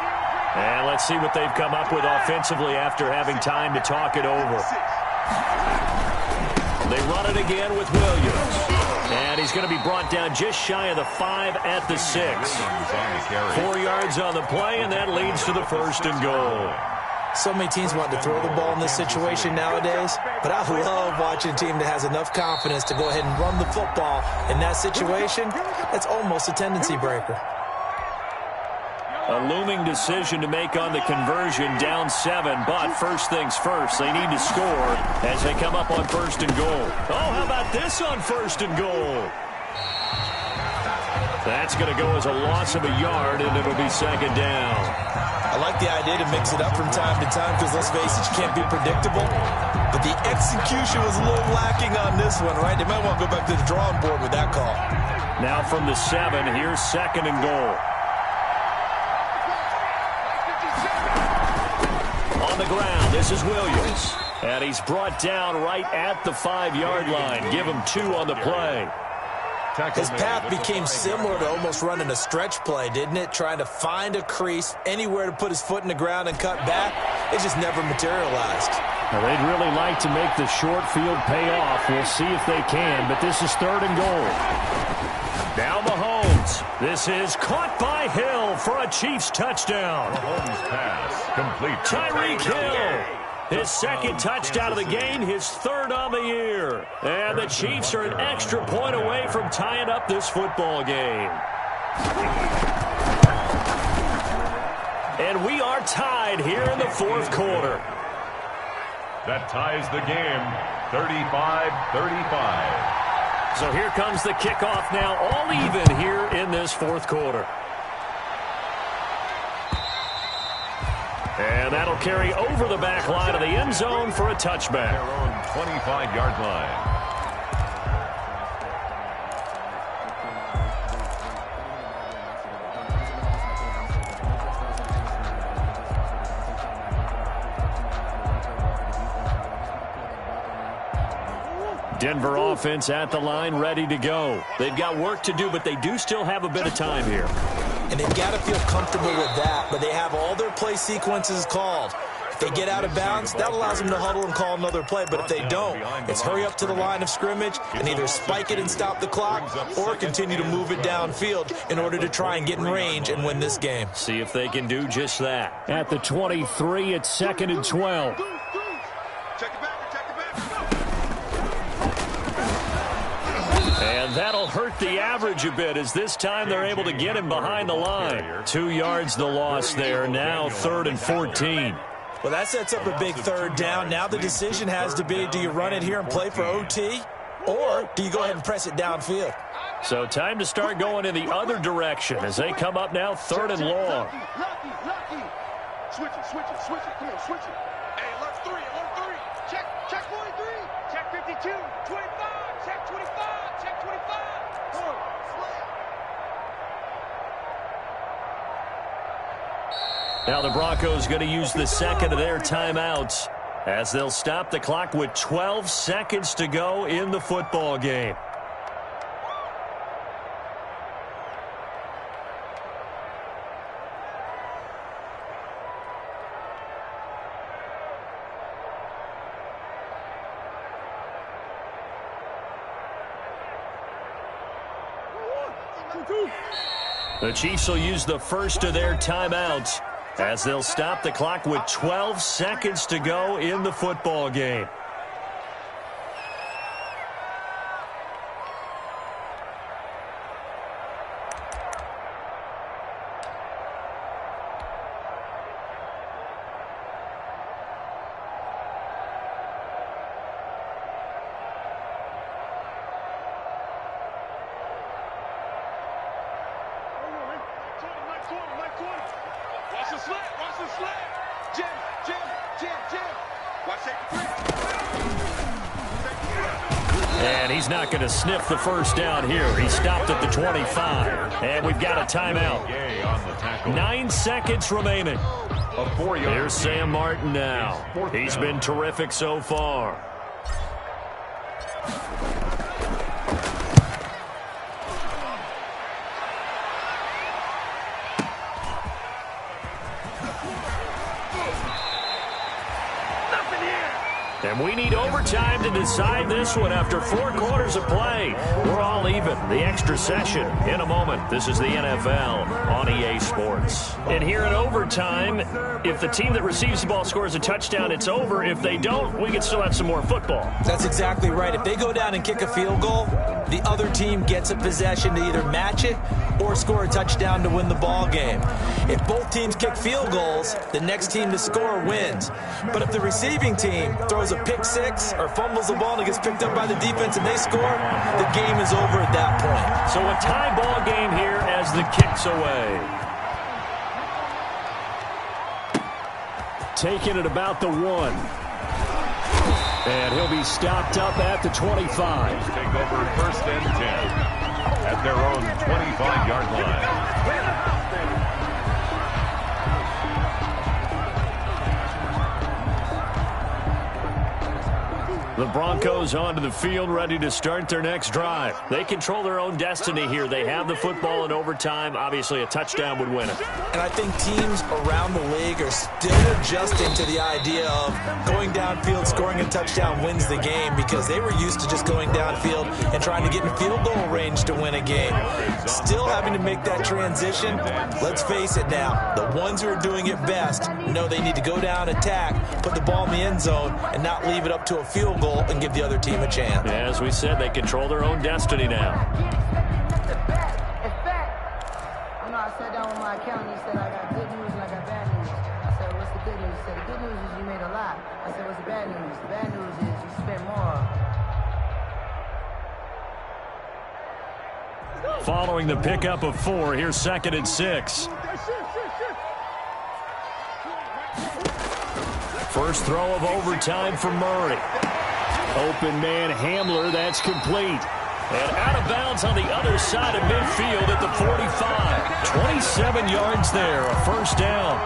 And let's see what they've come up with offensively after having time to talk it over. They run it again with Williams. And he's going to be brought down just shy of the 5 at the 6. 4 yards on the play, and that leads to the 1st and goal. So many teams want to throw the ball in this situation nowadays, but I love watching a team that has enough confidence to go ahead and run the football. In that situation, that's almost a tendency breaker. A looming decision to make on the conversion, down 7, but first things first, they need to score as they come up on 1st and goal. Oh, how about this on 1st and goal? That's going to go as a loss of a yard, and it'll be 2nd down. I like the idea to mix it up from time to time because, let's face it, you can't be predictable. But the execution was a little lacking on this one, right? They might want to go back to the drawing board with that call. Now from the 7, here's 2nd and goal. On the ground, this is Williams. And he's brought down right at the 5-yard line. Give him 2 on the play. His path became similar to almost running a stretch play, didn't it? Trying to find a crease, anywhere to put his foot in the ground and cut back. It just never materialized. Now, they'd really like to make the short field pay off. We'll see if they can, but this is 3rd and goal. Now Mahomes. This is caught by Hill for a Chiefs touchdown. Mahomes pass complete. Tyreek Hill. His 2nd touchdown of the game, his 3rd on the year. And the Chiefs are an extra point away from tying up this football game. And we are tied here in the 4th quarter. That ties the game, 35-35. So here comes the kickoff now, all even here in this 4th quarter. And that'll carry over the back line of the end zone for a touchback. Their own 25-yard line. Denver offense at the line, ready to go. They've got work to do, but they do still have a bit of time here. And they've got to feel comfortable with that, but they have all their play sequences called. If they get out of bounds, that allows them to huddle and call another play. But if they don't, it's hurry up to the line of scrimmage and either spike it and stop the clock or continue to move it downfield in order to try and get in range and win this game. See if they can do just that. At the 23, it's 2nd and 12. And that'll hurt the average a bit as this time they're able to get him behind the line. 2 yards the loss there. Now 3rd and 14. Well, that sets up a big 3rd down. Now the decision has to be, do you run it here and play for OT, or do you go ahead and press it downfield? So time to start going in the other direction as they come up now 3rd and long. Switch it. Come on, switch it. Hey, alert 3. Check 43. Check 52. 25. Check 25. Check 25. Come on. Now the Broncos going to use the 2nd of their timeouts as they'll stop the clock with 12 seconds to go in the football game. The Chiefs will use the 1st of their timeouts as they'll stop the clock with 12 seconds to go in the football game. And he's not going to sniff the 1st down here. He stopped at the 25. And we've got a timeout. 9 seconds remaining. Here's Sam Martin now. He's been terrific so far. And we need overtime to decide this one after 4 quarters of play. We're all even. The extra session in a moment. This is the NFL on EA Sports. And here in overtime, if the team that receives the ball scores a touchdown, it's over. If they don't, we can still have some more football. That's exactly right. If they go down and kick a field goal, the other team gets a possession to either match it or score a touchdown to win the ball game. If both teams kick field goals, the next team to score wins. But if the receiving team throws a pick six or fumbles the ball and it gets picked up by the defense and they score, the game is over at that point. So a tie ball game here as the kick's away. Taking it about the 1. And he'll be stopped up at the 25. Take over first and 10 at their own 25-yard line. The Broncos onto the field, ready to start their next drive. They control their own destiny here. They have the football in overtime. Obviously, a touchdown would win it. And I think teams around the league are still adjusting to the idea of going downfield, scoring a touchdown wins the game, because they were used to just going downfield and trying to get in field goal range to win a game. Still having to make that transition. Let's face it now, the ones who are doing it best know they need to go down, attack, put the ball in the end zone, and not leave it up to a field goal and give the other team a chance. As we said, they control their own destiny now. I sat down with my accountant. He said, I got good news and I got bad news. I said, what's the good news? He said, the good news is you made a lot. I said, what's the bad news? The bad news is you spent more. Following the pickup of 4, here's 2nd and 6. First throw of overtime for Murray. Open man Hamler, that's complete. And out of bounds on the other side of midfield at the 45. 27 yards there, a first down.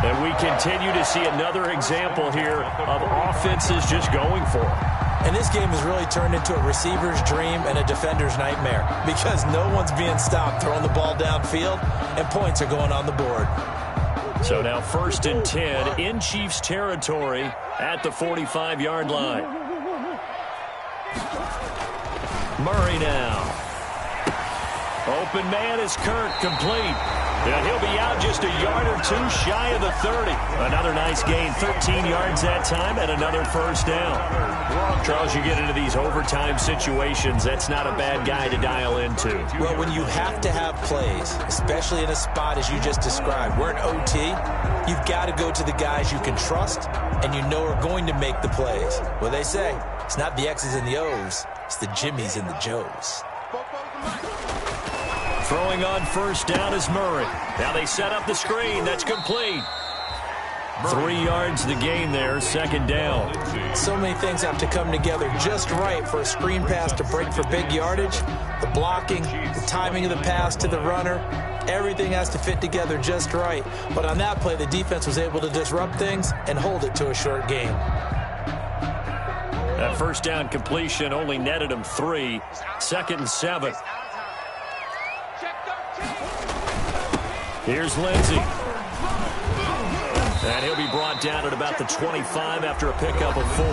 And we continue to see another example here of offenses just going for it. And this game has really turned into a receiver's dream and a defender's nightmare, because no one's being stopped throwing the ball downfield, and points are going on the board. So now 1st and 10 in Chiefs territory at the 45-yard line. Murray now. Open man is Kirk, complete. And he'll be out just a yard or 2 shy of the 30. Another nice gain, 13 yards that time, and another first down. Charles, you get into these overtime situations, that's not a bad guy to dial into. Well, when you have to have plays, especially in a spot as you just described, we're in OT, you've got to go to the guys you can trust and you know are going to make the plays. Well, they say, it's not the X's and the O's, it's the Jimmies and the Joes. Throwing on first down is Murray. Now they set up the screen. That's complete. 3 yards the gain there, 2nd down. So many things have to come together just right for a screen pass to break for big yardage. The blocking, the timing of the pass to the runner, everything has to fit together just right. But on that play, the defense was able to disrupt things and hold it to a short gain. That first down completion only netted him 3. 2nd and 7. Here's Lindsey. And he'll be brought down at about the 25 after a pickup of 4.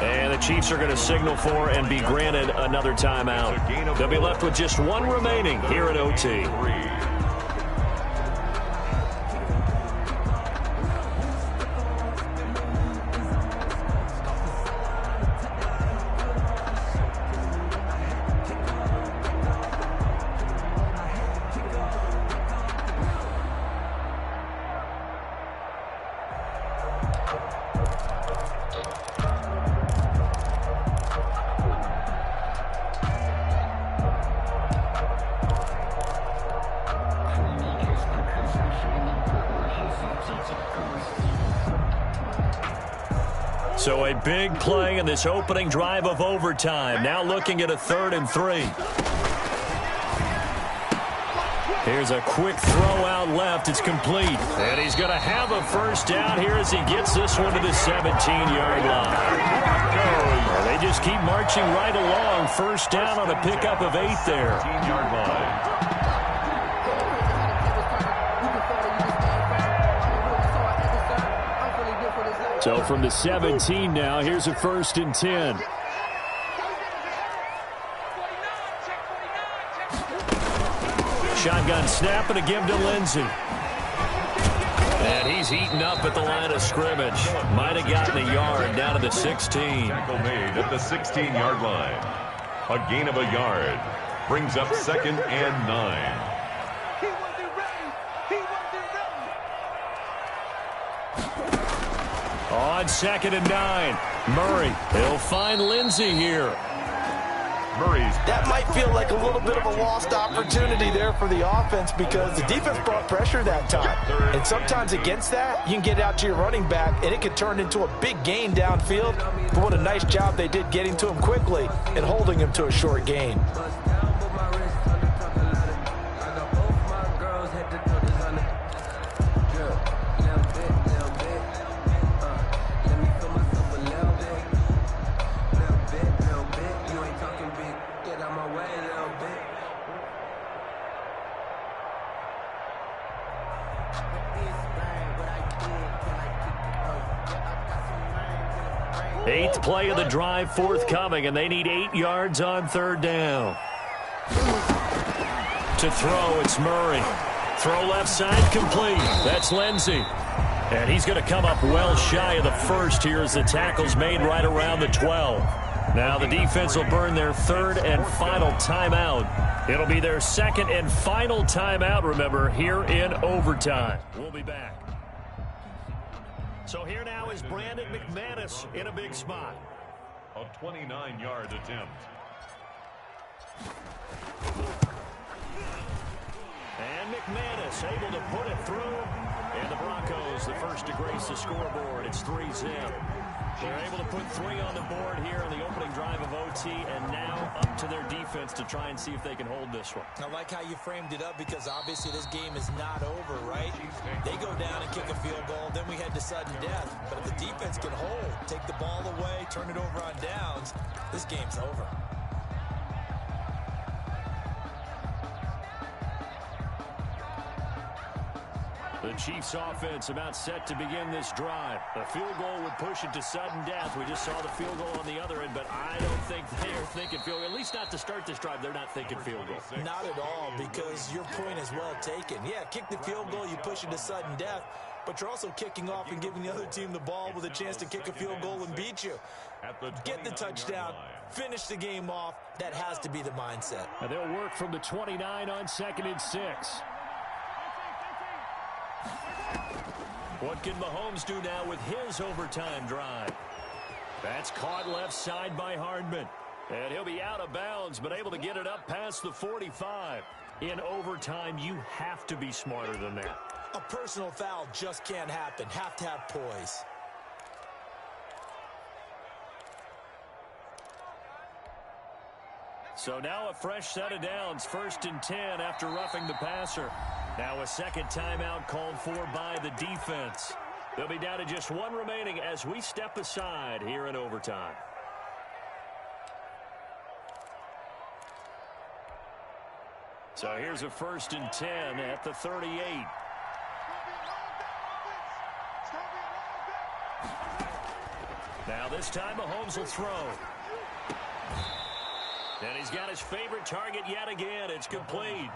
And the Chiefs are going to signal for and be granted another timeout. They'll be left with just 1 remaining here at OT. So a big play in this opening drive of overtime. Now looking at a 3rd and 3. Here's a quick throw out left. It's complete. And he's going to have a first down here as he gets this one to the 17-yard line. Well, they just keep marching right along. First down on a pickup of 8 there. 17-yard line. So from the 17 now, here's a 1st and 10. Shotgun snap and a give to Lindsey. And he's eaten up at the line of scrimmage. Might have gotten a yard down to the 16. Tackle made at the 16-yard line. A gain of a yard. Brings up 2nd and 9. He wasn't ready. He wasn't ready. On 2nd and 9. Murray, he'll find Lindsey here. Murray's That might feel like a little bit of a lost opportunity there for the offense because the defense brought pressure that time. And sometimes against that, you can get out to your running back, and it can turn into a big gain downfield. But what a nice job they did getting to him quickly and holding him to a short gain. Eighth play of the drive forthcoming, and they need 8 yards on 3rd down. To throw, it's Murray. Throw left side complete. That's Lindsey. And he's going to come up well shy of the first here as the tackle's made right around the 12. Now the defense will burn their 3rd and final timeout. It'll be their 2nd and final timeout, remember, here in overtime. We'll be back. So here now is Brandon McManus in a big spot. a 29-yard attempt. And McManus able to put it through. And the Broncos, the first to grace the scoreboard. It's 3-zip. They're able to put 3 on the board here in the opening drive of OT, and now up to their defense to try and see if they can hold this one. I like how you framed it up because obviously this game is not over, right? They go down and kick a field goal, then we head to sudden death. But if the defense can hold, take the ball away, turn it over on downs, this game's over. The Chiefs offense about set to begin this drive. A field goal would push it to sudden death. We just saw the field goal on the other end, but I don't think they are thinking field goal. At least not to start this drive. They're not thinking field goal. Not at all, because your point is well taken. Yeah, kick the field goal, you push it to sudden death, but you're also kicking off and giving the other team the ball with a chance to kick a field goal and beat you. Get the touchdown, finish the game off. That has to be the mindset. And they'll work from the 29 on 2nd and 6. What can Mahomes do now with his overtime drive? That's caught left side by Hardman. And he'll be out of bounds, but able to get it up past the 45. In overtime, you have to be smarter than that. A personal foul just can't happen. Have to have poise. So now a fresh set of downs, 1st and 10 after roughing the passer. Now a second timeout called for by the defense. They'll be down to just 1 remaining as we step aside here in overtime. So here's a 1st and 10 at the 38. Now this time Mahomes will throw. And he's got his favorite target yet again. It's complete.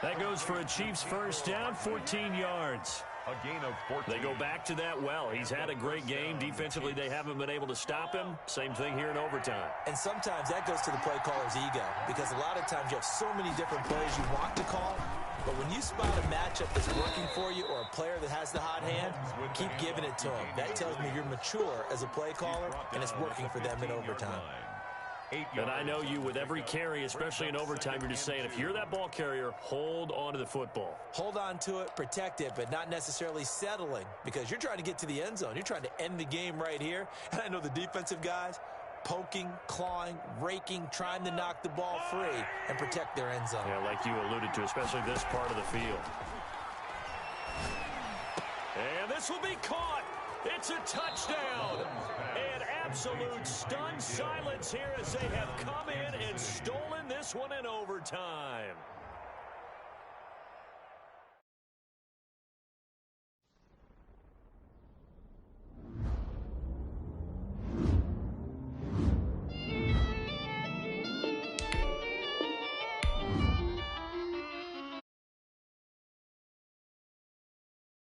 That goes for a Chiefs first down, 14 yards. A gain of 14. They go back to that well. He's had a great game. Defensively, they haven't been able to stop him. Same thing here in overtime. And sometimes that goes to the play caller's ego, because a lot of times you have so many different plays you want to call, but when you spot a matchup that's working for you or a player that has the hot hand, keep giving it to him. That tells me you're mature as a play caller, and it's working for them in overtime. And I know you, with every carry, especially in overtime, you're just saying, if you're that ball carrier, hold on to the football. Hold on to it, protect it, but not necessarily settling, because you're trying to get to the end zone. You're trying to end the game right here. And I know the defensive guys, poking, clawing, raking, trying to knock the ball free and protect their end zone. Yeah, like you alluded to, especially this part of the field. And this will be caught. It's a touchdown. And absolute stunned silence here as they have come in and stolen this one in overtime.